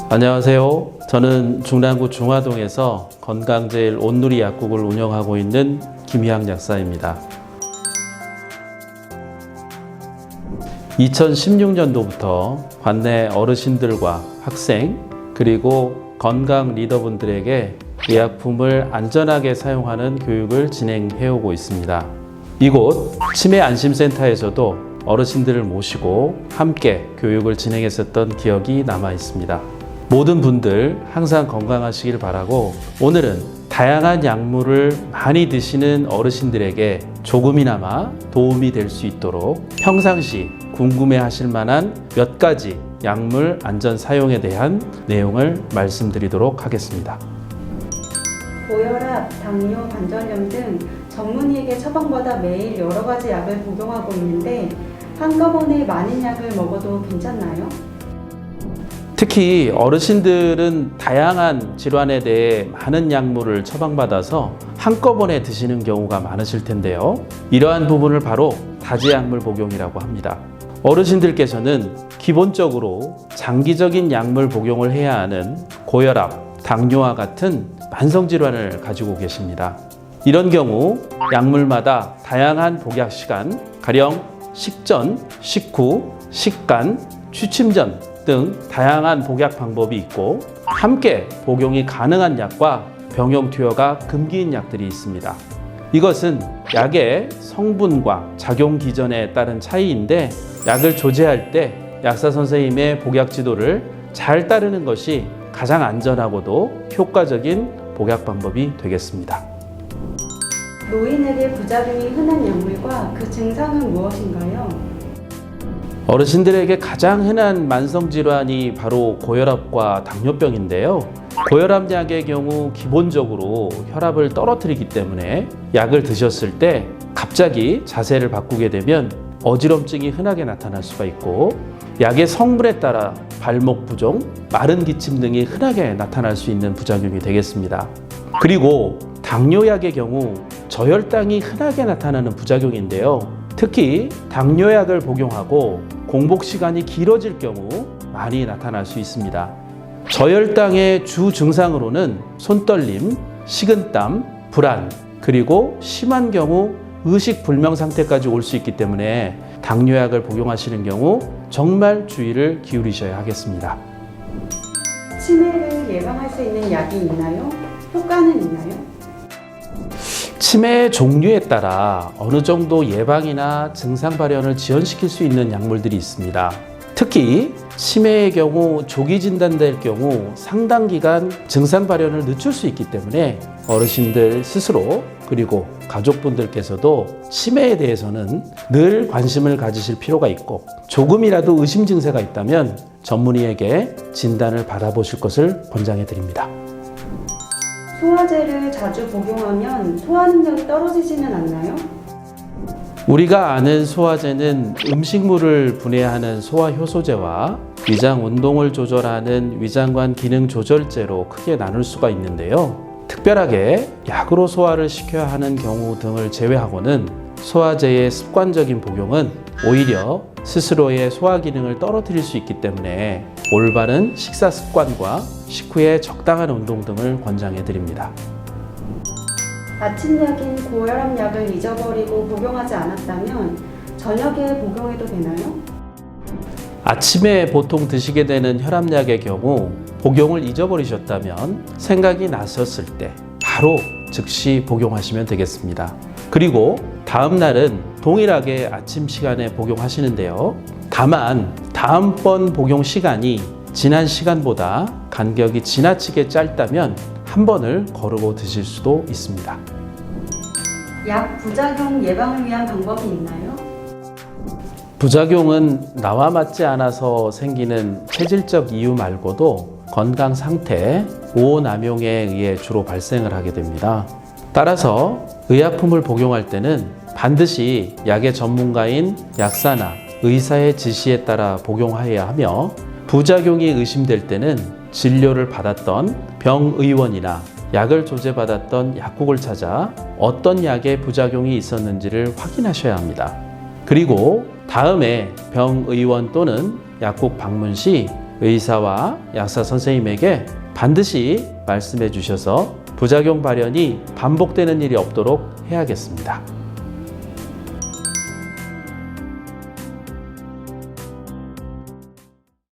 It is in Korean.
안녕하세요. 저는 중랑구 중화동에서 건강제일 온누리 약국을 운영하고 있는 김희학 약사입니다. 2016년도부터 관내 어르신들과 학생 그리고 건강 리더분들에게 의약품을 안전하게 사용하는 교육을 진행해 오고 있습니다. 이곳 치매안심센터에서도 어르신들을 모시고 함께 교육을 진행했었던 기억이 남아 있습니다. 모든 분들 항상 건강하시길 바라고, 오늘은 다양한 약물을 많이 드시는 어르신들에게 조금이나마 도움이 될 수 있도록 평상시 궁금해 하실 만한 몇 가지 약물 안전 사용에 대한 내용을 말씀드리도록 하겠습니다. 고혈압, 당뇨, 관절염 등 전문의에게 처방받아 매일 여러 가지 약을 복용하고 있는데 한꺼번에 많은 약을 먹어도 괜찮나요? 특히 어르신들은 다양한 질환에 대해 많은 약물을 처방받아서 한꺼번에 드시는 경우가 많으실 텐데요. 이러한 부분을 바로 다지약물 복용이라고 합니다. 어르신들께서는 기본적으로 장기적인 약물 복용을 해야 하는 고혈압, 당뇨와 같은 만성질환을 가지고 계십니다. 이런 경우 약물마다 다양한 복약 시간, 가령 식전, 식후, 식간, 취침 전 등 다양한 복약 방법이 있고, 함께 복용이 가능한 약과 병용 투여가 금기인 약들이 있습니다. 이것은 약의 성분과 작용 기전에 따른 차이인데, 약을 조제할 때 약사 선생님의 복약 지도를 잘 따르는 것이 가장 안전하고도 효과적인 복약 방법이 되겠습니다. 노인에게 부작용이 흔한 약물과 그 증상은 무엇인가요? 어르신들에게 가장 흔한 만성질환이 바로 고혈압과 당뇨병인데요. 고혈압약의 경우 기본적으로 혈압을 떨어뜨리기 때문에 약을 드셨을 때 갑자기 자세를 바꾸게 되면 어지럼증이 흔하게 나타날 수가 있고, 약의 성분에 따라 발목 부종, 마른 기침 등이 흔하게 나타날 수 있는 부작용이 되겠습니다. 그리고 당뇨약의 경우 저혈당이 흔하게 나타나는 부작용인데요. 특히 당뇨약을 복용하고 공복 시간이 길어질 경우 많이 나타날 수 있습니다. 저혈당의 주 증상으로는 손떨림, 식은땀, 불안, 그리고 심한 경우 의식 불명 상태까지 올 수 있기 때문에 당뇨약을 복용하시는 경우 정말 주의를 기울이셔야 하겠습니다. 치매를 예방할 수 있는 약이 있나요? 효과는 있나요? 치매의 종류에 따라 어느 정도 예방이나 증상 발현을 지연시킬 수 있는 약물들이 있습니다. 특히 치매의 경우 조기 진단될 경우 상당 기간 증상 발현을 늦출 수 있기 때문에 어르신들 스스로 그리고 가족분들께서도 치매에 대해서는 늘 관심을 가지실 필요가 있고, 조금이라도 의심 증세가 있다면 전문의에게 진단을 받아보실 것을 권장해 드립니다. 소화제를 자주 복용하면 소화 능력이 떨어지지는 않나요? 우리가 아는 소화제는 음식물을 분해하는 소화효소제와 위장 운동을 조절하는 위장관 기능 조절제로 크게 나눌 수가 있는데요. 특별하게 약으로 소화를 시켜야 하는 경우 등을 제외하고는 소화제의 습관적인 복용은 오히려 스스로의 소화 기능을 떨어뜨릴 수 있기 때문에 올바른 식사 습관과 식후의 적당한 운동 등을 권장해 드립니다. 아침 약인 고혈압 약을 잊어버리고 복용하지 않았다면 저녁에 복용해도 되나요? 아침에 보통 드시게 되는 혈압약의 경우 복용을 잊어버리셨다면 생각이 나셨을 때 바로 즉시 복용하시면 되겠습니다. 그리고 다음 날은 동일하게 아침 시간에 복용하시는데요. 다만 다음번 복용 시간이 지난 시간보다 간격이 지나치게 짧다면 한 번을 거르고 드실 수도 있습니다. 약 부작용 예방을 위한 방법이 있나요? 부작용은 나와 맞지 않아서 생기는 체질적 이유 말고도 건강 상태, 오남용에 의해 주로 발생을 하게 됩니다. 따라서 의약품을 복용할 때는 반드시 약의 전문가인 약사나 의사의 지시에 따라 복용하여야 하며, 부작용이 의심될 때는 진료를 받았던 병의원이나 약을 조제받았던 약국을 찾아 어떤 약의 부작용이 있었는지를 확인하셔야 합니다. 그리고 다음에 병의원 또는 약국 방문 시 의사와 약사 선생님에게 반드시 말씀해 주셔서 부작용 발현이 반복되는 일이 없도록 해야겠습니다.